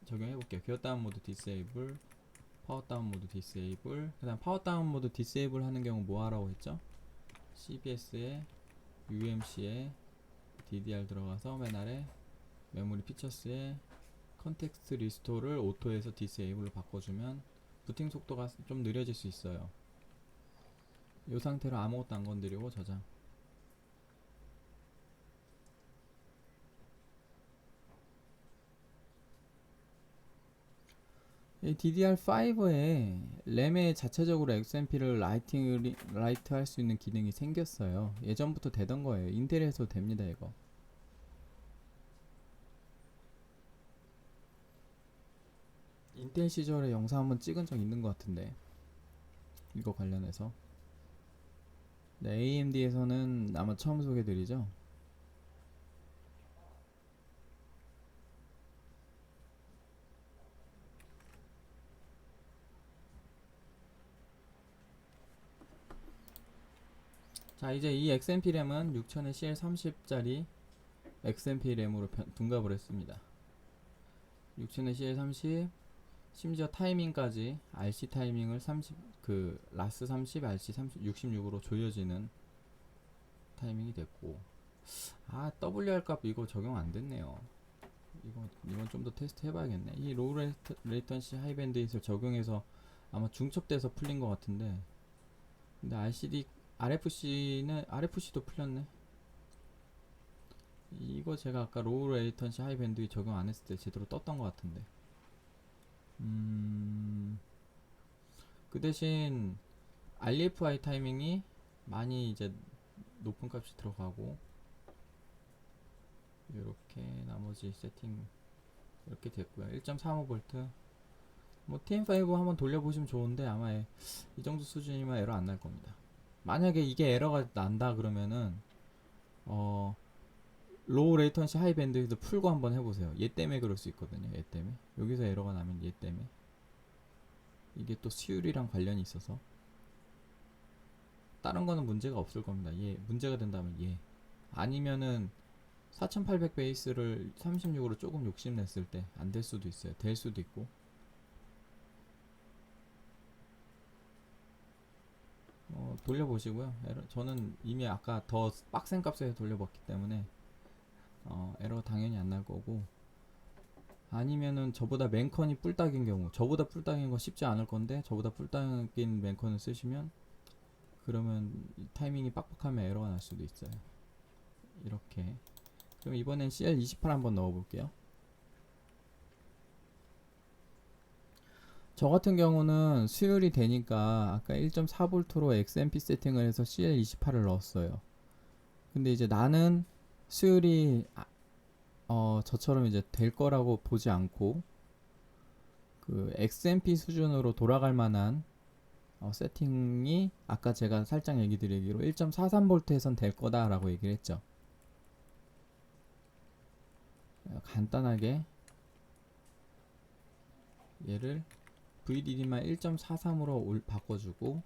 적용해 볼게요. 기어 다운 모드 디세이블, 파워 다운 모드 디세이블. 그 다음 파워 다운 모드 디세이블 하는 경우 뭐 하라고 했죠? CBS에 UMC에 DDR 들어가서 맨 아래 메모리 피처스에 컨텍스트 리스토어를 오토에서 디세이블로 바꿔주면 부팅 속도가 좀 느려질 수 있어요. 이 상태로 아무것도 안 건드리고 저장. 이 DDR5에 램에 자체적으로 XMP를 라이트 할 수 있는 기능이 생겼어요. 예전부터 되던 거예요. 인텔에서 됩니다, 이거. 인텔 시절에 영상 한번 찍은 적 있는 것 같은데, 이거 관련해서. 네, AMD에서는 아마 처음 소개드리죠. 자, 이제 이 XMP 램은 6000의 CL30짜리 XMP 램으로 둔갑을 했습니다. 6000의 CL30, 심지어 타이밍까지 RC 타이밍을 30, 라스 30, RC 30, 66으로 조여지는 타이밍이 됐고, WR 값 이거 적용 안 됐네요. 이건 좀 더 테스트 해봐야겠네. 이 로우 레이턴시 하이밴드잇을 적용해서 아마 중첩돼서 풀린 것 같은데, 근데 RFC도 풀렸네. 이거 제가 아까 로우 레이턴시 하이밴드잇 적용 안 했을 때 제대로 떴던 것 같은데. 그 대신 RFI 타이밍이 많이 이제 높은 값이 들어가고, 이렇게 나머지 세팅 이렇게 됐고요. 1.35V. 뭐 TM5 한번 돌려보시면 좋은데 아마 이 정도 수준이면 에러 안 날 겁니다. 만약에 이게 에러가 난다 그러면은 로우 레이턴시 하이 밴드에서 풀고 한번 해보세요. 얘 때문에 그럴 수 있거든요. 얘 때문에 여기서 에러가 나면 얘 때문에 이게 또 수율이랑 관련이 있어서 다른 거는 문제가 없을 겁니다. 얘 문제가 된다면 얘 아니면은 4800 베이스를 36으로 조금 욕심냈을 때 안 될 수도 있어요. 될 수도 있고. 돌려보시고요. 저는 이미 아까 더 빡센 값에서 돌려봤기 때문에 에러 당연히 안 날 거고, 아니면은 저보다 맨컨이 뿔딱인 경우, 저보다 뿔딱인 거 쉽지 않을 건데 저보다 뿔딱인 맨컨을 쓰시면 그러면 타이밍이 빡빡하면 에러가 날 수도 있어요. 이렇게. 그럼 이번엔 CL28 한번 넣어볼게요. 저 같은 경우는 수율이 되니까 아까 1.4V로 XMP 세팅을 해서 CL28을 넣었어요. 근데 이제 나는 수율이 저처럼 이제 될 거라고 보지 않고 그 XMP 수준으로 돌아갈 만한 세팅이 아까 제가 살짝 얘기 드리기로 1.43V에선 될 거다라고 얘기를 했죠. 간단하게 얘를 VDD만 1.43으로 바꿔주고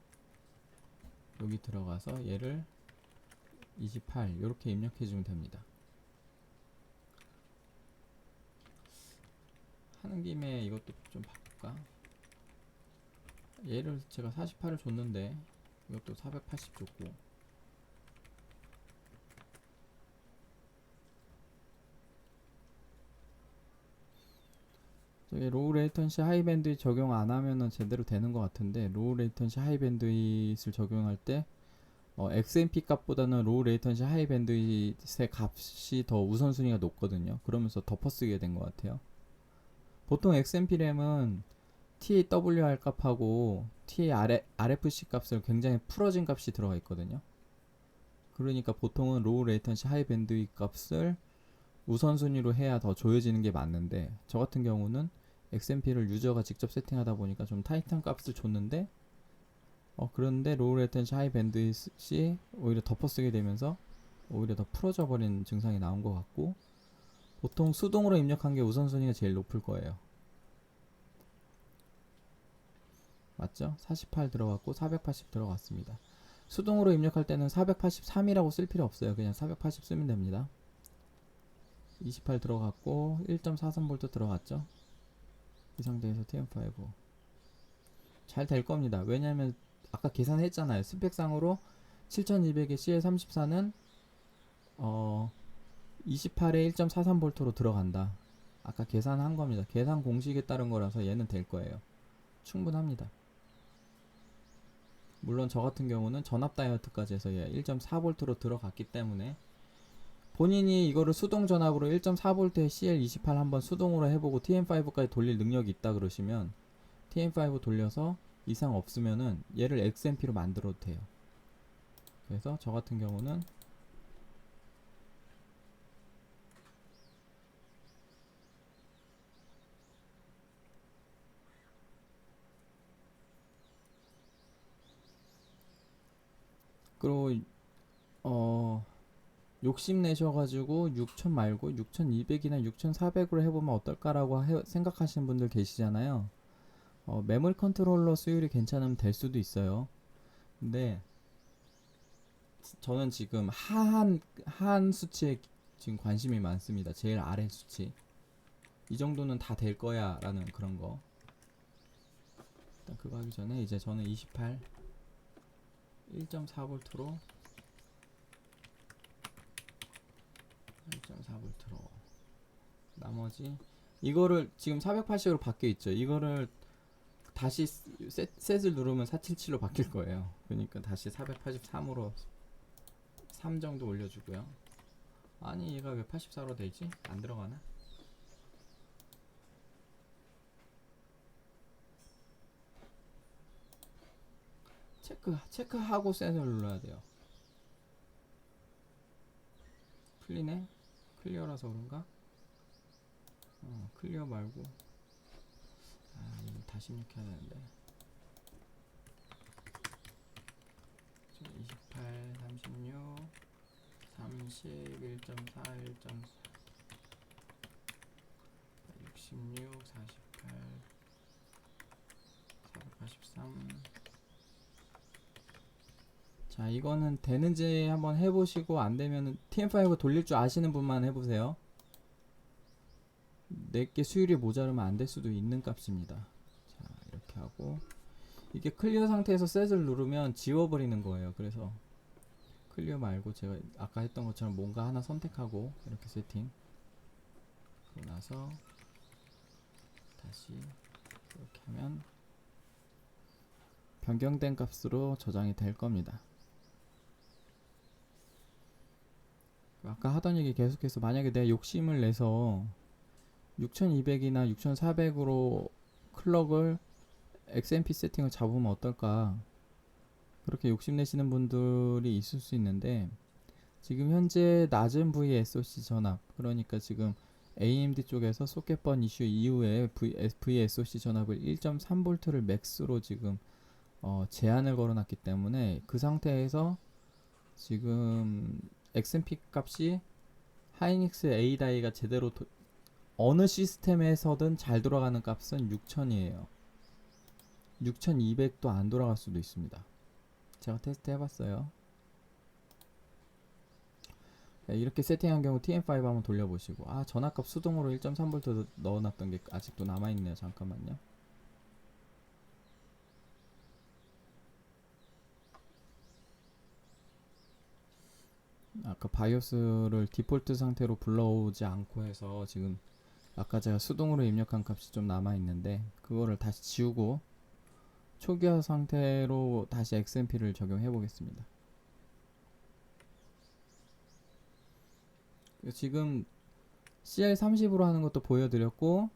여기 들어가서 얘를 28 이렇게 입력해주면 됩니다. 하는 김에 이것도 좀 바꿀까? 얘를 제가 48을 줬는데 이것도 480 줬고, 저기 로우 레이턴시 하이 밴드잇 적용 안 하면은 제대로 되는 것 같은데, 로우 레이턴시 하이 밴드잇을 적용할 때 XMP 값보다는 로우 레이턴시 하이 밴드의 값이 더 우선순위가 높거든요. 그러면서 덮어쓰게 된 것 같아요. 보통 XMP 램은 TWR 값하고 RFC 값을 굉장히 풀어진 값이 들어가 있거든요. 그러니까 보통은 로우 레이턴시 하이 밴드의 값을 우선순위로 해야 더 조여지는 게 맞는데, 저 같은 경우는 XMP를 유저가 직접 세팅하다 보니까 좀 타이트한 값을 줬는데, 그런데 로우 레텐시 하이 밴드시 오히려 덮어쓰게 되면서 오히려 더 풀어져 버린 증상이 나온 것 같고, 보통 수동으로 입력한 게 우선순위가 제일 높을 거예요. 맞죠? 48 들어갔고 480 들어갔습니다. 수동으로 입력할 때는 483이라고 쓸 필요 없어요. 그냥 480 쓰면 됩니다. 28 들어갔고 1.43V 들어갔죠. 이 상태에서 TM5 잘 될 겁니다. 왜냐면 아까 계산했잖아요. 스펙상으로 7200의 CL34는 28에 1.43V로 들어간다. 아까 계산한 겁니다. 계산 공식에 따른 거라서 얘는 될 거예요. 충분합니다. 물론 저 같은 경우는 전압 다이어트까지 해서 1.4V로 들어갔기 때문에, 본인이 이거를 수동 전압으로 1.4V의 CL28 한번 수동으로 해보고 TM5까지 돌릴 능력이 있다 그러시면 TM5 돌려서 이상 없으면은 얘를 XMP로 만들어도 돼요. 그래서 저 같은 경우는 그리고 욕심내셔가지고 6000 말고 6200이나 6400으로 해보면 어떨까라고 생각하시는 분들 계시잖아요. 메모리 컨트롤러 수율이 괜찮으면 될 수도 있어요. 근데 저는 지금 하한 수치에 지금 관심이 많습니다. 제일 아래 수치. 이 정도는 다 될 거야 라는 그런 거. 일단 그거 하기 전에 이제 저는 28 1.4V로 1.4V로 나머지 이거를 지금 480으로 바뀌어 있죠. 이거를 다시 셋을 누르면 477로 바뀔 거예요. 그러니까 다시 483으로 3 정도 올려주고요. 아니 얘가 왜 84로 되지? 안 들어가나? 체크하고 셋을 눌러야 돼요. 풀리네? 클리어라서 그런가? 클리어 말고 이거 다시 입력해야 되는데 28, 36, 30, 1.4, 1.4, 66, 48, 483. 자, 이거는 되는지 한번 해보시고 안 되면은 TM5 돌릴 줄 아시는 분만 해보세요. 내게 수율이 모자르면 안 될 수도 있는 값입니다. 자, 이렇게 하고 이게 클리어 상태에서 셋을 누르면 지워버리는 거예요. 그래서 클리어 말고 제가 아까 했던 것처럼 뭔가 하나 선택하고 이렇게 세팅. 그러고 나서 다시 이렇게 하면 변경된 값으로 저장이 될 겁니다. 아까 하던 얘기 계속해서, 만약에 내가 욕심을 내서 6200이나 6400으로 클럭을 XMP 세팅을 잡으면 어떨까, 그렇게 욕심내시는 분들이 있을 수 있는데, 지금 현재 낮은 VSOC 전압, 그러니까 지금 AMD 쪽에서 소켓번 이슈 이후에 VSOC 전압을 1.3V를 맥스로 지금 제한을 걸어놨기 때문에, 그 상태에서 지금 XMP 값이 하이닉스 A다이가 제대로 어느 시스템에서든 잘 돌아가는 값은 6000이에요. 6200도 안 돌아갈 수도 있습니다. 제가 테스트 해봤어요. 이렇게 세팅한 경우 TM5 한번 돌려보시고, 전압값 수동으로 1.3V 넣어놨던 게 아직도 남아있네요. 잠깐만요. 아까 바이오스를 디폴트 상태로 불러오지 않고 해서 지금 아까 제가 수동으로 입력한 값이 좀 남아있는데, 그거를 다시 지우고 초기화 상태로 다시 XMP를 적용해 보겠습니다. 지금 CL30으로 하는 것도 보여드렸고,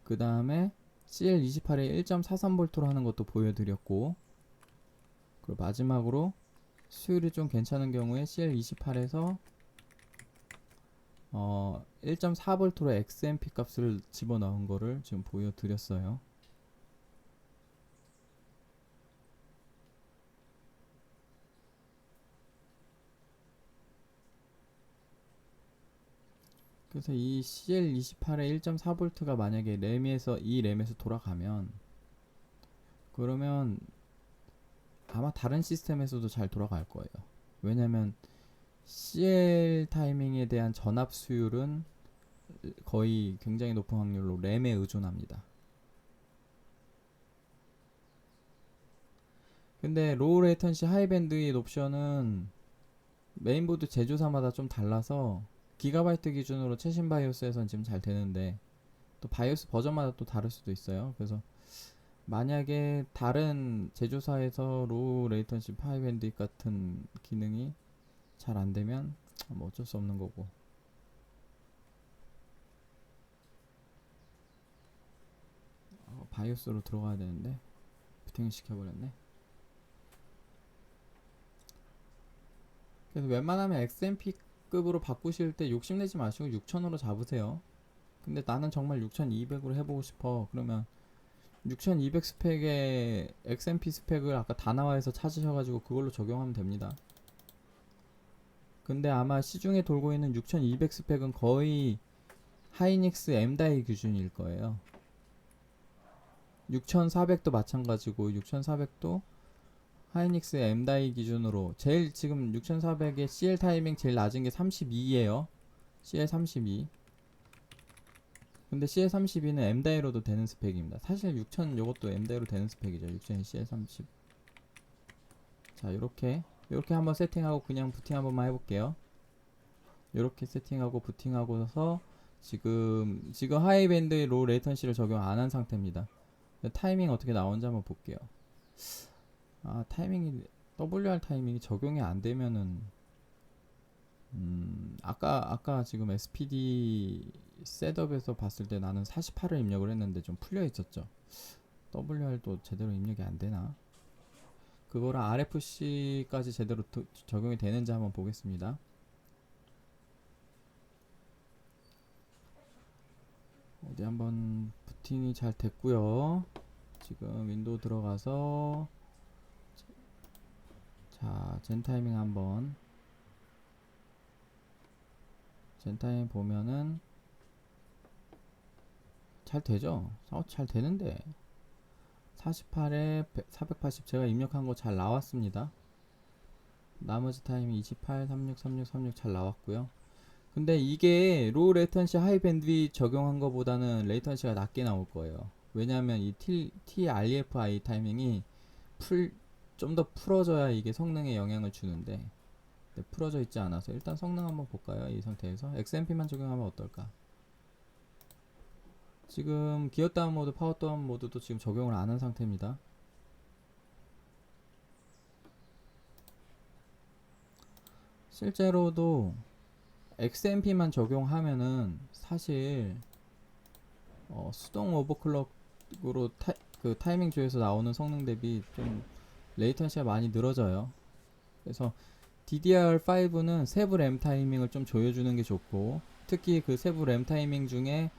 그 다음에 CL28에 1.43V로 하는 것도 보여드렸고, 그리고 마지막으로 수율이 좀 괜찮은 경우에 CL28에서 1.4V로 XMP 값을 집어넣은 거를 지금 보여드렸어요. 그래서 이 CL28의 1.4V가 만약에 이 램에서 돌아가면, 그러면 아마 다른 시스템에서도 잘 돌아갈 거예요. 왜냐면 CL 타이밍에 대한 전압 수율은 거의 굉장히 높은 확률로 램에 의존합니다. 근데 로우 레이턴시 하이 밴드윗 옵션은 메인보드 제조사마다 좀 달라서 기가바이트 기준으로 최신 바이오스에선 지금 잘 되는데, 또 바이오스 버전마다 또 다를 수도 있어요. 그래서 만약에 다른 제조사에서 로우 레이턴시 하이 밴드윗 같은 기능이 잘 안되면 뭐 어쩔 수 없는 거고. 바이오스로 들어가야 되는데 부팅을 시켜버렸네. 그래서 웬만하면 XMP급으로 바꾸실 때 욕심내지 마시고 6000으로 잡으세요. 근데 나는 정말 6200으로 해보고 싶어. 그러면 6200 스펙에 XMP 스펙을 아까 다나와에서 찾으셔가지고 그걸로 적용하면 됩니다. 근데 아마 시중에 돌고 있는 6200 스펙은 거의 하이닉스 M다이 기준일 거예요. 6400도 마찬가지고, 6400도 하이닉스 M다이 기준으로 제일 지금 6400의 CL 타이밍 제일 낮은 게 32예요. CL32. 근데 CL32는 M다이로도 되는 스펙입니다. 사실 6000 요것도 M다이로 되는 스펙이죠. 6000 CL30. 자, 요렇게 한번 세팅하고 그냥 부팅 한번만 해볼게요. 요렇게 세팅하고 부팅하고서 지금 하이밴드 로우 레이턴시를 적용 안 한 상태입니다. 타이밍 어떻게 나오는지 한번 볼게요. 타이밍이 WR 타이밍이 적용이 안 되면은 아까 지금 SPD 셋업에서 봤을 때 나는 48을 입력을 했는데 좀 풀려 있었죠. WR도 제대로 입력이 안 되나? 그거랑 RFC까지 제대로 적용이 되는지 한번 보겠습니다. 어디 한번 부팅이 잘 됐고요. 지금 윈도우 들어가서 자, 젠 타이밍 한번 젠 타이밍 보면은 잘 되죠? 잘 되는데 48에 480 제가 입력한 거 잘 나왔습니다. 나머지 타이밍 28, 36, 36, 36 잘 나왔고요. 근데 이게 로우 레이턴시 하이 밴드위 적용한 거보다는 레이턴시가 낮게 나올 거예요. 왜냐하면 이 TREFI 타이밍이 좀 더 풀어져야 이게 성능에 영향을 주는데 풀어져 있지 않아서 일단 성능 한번 볼까요? 이 상태에서 XMP만 적용하면 어떨까? 지금 기어 다운 모드, 파워 다운 모드도 지금 적용을 안 한 상태입니다. 실제로도 XMP만 적용하면은 사실 수동 오버클럭으로 그 타이밍 조에서 나오는 성능 대비 좀 레이턴시가 많이 늘어져요. 그래서 DDR5는 세부 램 타이밍을 좀 조여주는 게 좋고, 특히 그 세부 램 타이밍 중에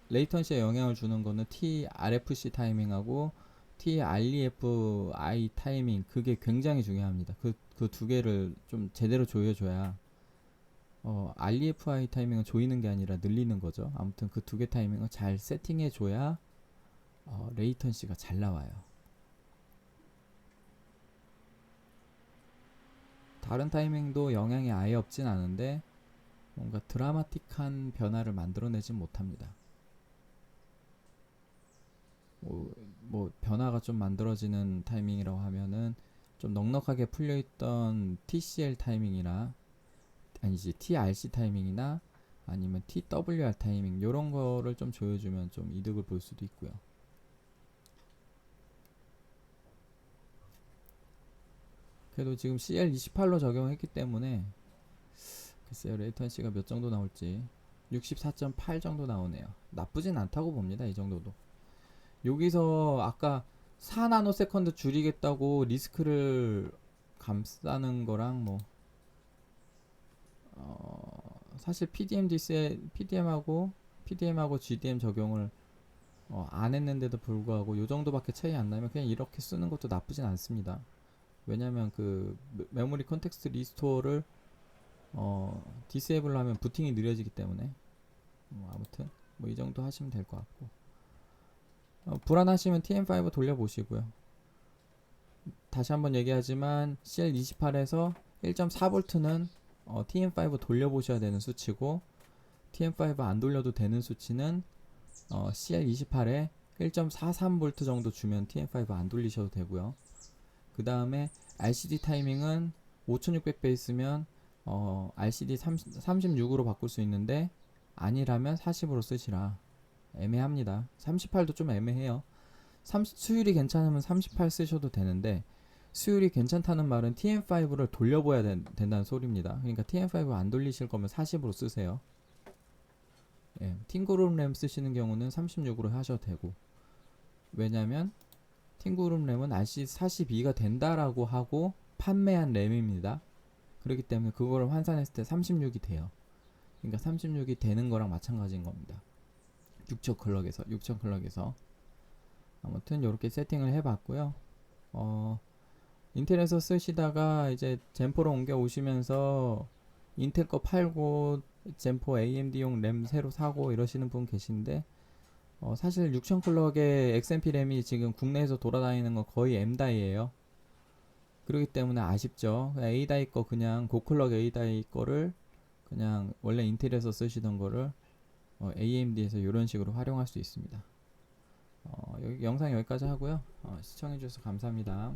레이턴시에 영향을 주는 거는 TRFC 타이밍하고 TREFI 타이밍, 그게 굉장히 중요합니다. 그 두 개를 좀 제대로 조여줘야 REFI 타이밍은 조이는 게 아니라 늘리는 거죠. 아무튼 그 두 개 타이밍을 잘 세팅해 줘야 레이턴시가 잘 나와요. 다른 타이밍도 영향이 아예 없진 않은데 뭔가 드라마틱한 변화를 만들어내진 못합니다. 뭐 변화가 좀 만들어지는 타이밍이라고 하면은 좀 넉넉하게 풀려있던 TCL 타이밍이나 아니지 TRC 타이밍이나 아니면 TWR 타이밍 요런 거를 좀 조여주면 좀 이득을 볼 수도 있고요. 그래도 지금 CL28로 적용했기 때문에 글쎄요, 레이턴시가 몇 정도 나올지. 64.8 정도 나오네요. 나쁘진 않다고 봅니다. 이 정도도. 여기서 아까 4나노세컨드 줄이겠다고 리스크를 감싸는 거랑 뭐 사실 PDM하고 GDM 적용을 안 했는데도 불구하고 요 정도밖에 차이 안 나면 그냥 이렇게 쓰는 것도 나쁘진 않습니다. 왜냐면 그 메모리 컨텍스트 리스토어를 디세이블 하면 부팅이 느려지기 때문에 아무튼 뭐 이 정도 하시면 될 것 같고 불안하시면 TM5 돌려보시고요. 다시 한번 얘기하지만 CL28에서 1.4V는 TM5 돌려보셔야 되는 수치고 TM5 안 돌려도 되는 수치는 CL28에 1.43V 정도 주면 TM5 안 돌리셔도 되고요. 그 다음에 RCD 타이밍은 5600배 있으면 RCD 36으로 바꿀 수 있는데 아니라면 40으로 쓰시라. 애매합니다. 38도 좀 애매해요. 수율이 괜찮으면 38 쓰셔도 되는데 수율이 괜찮다는 말은 TM5를 돌려봐야 된다는 소리입니다. 그러니까 TM5 안 돌리실 거면 40으로 쓰세요. 예, 팅그룹 램 쓰시는 경우는 36으로 하셔도 되고 왜냐면 팅그룹 램은 RC42가 된다라고 하고 판매한 램입니다. 그렇기 때문에 그거를 환산했을 때 36이 돼요. 그러니까 36이 되는 거랑 마찬가지인 겁니다. 6000클럭에서 아무튼 이렇게 세팅을 해봤고요. 인텔에서 쓰시다가 이제 젠포로 옮겨 오시면서 인텔 거 팔고 젠포 AMD용 램 새로 사고 이러시는 분 계신데 사실 6000클럭의 XMP 램이 지금 국내에서 돌아다니는 건 거의 M다이에요. 그렇기 때문에 아쉽죠. A다이 거 그냥 고클럭 A다이 거를 그냥 원래 인텔에서 쓰시던 거를 AMD에서 이런 식으로 활용할 수 있습니다. 영상 여기까지 하고요. 시청해주셔서 감사합니다.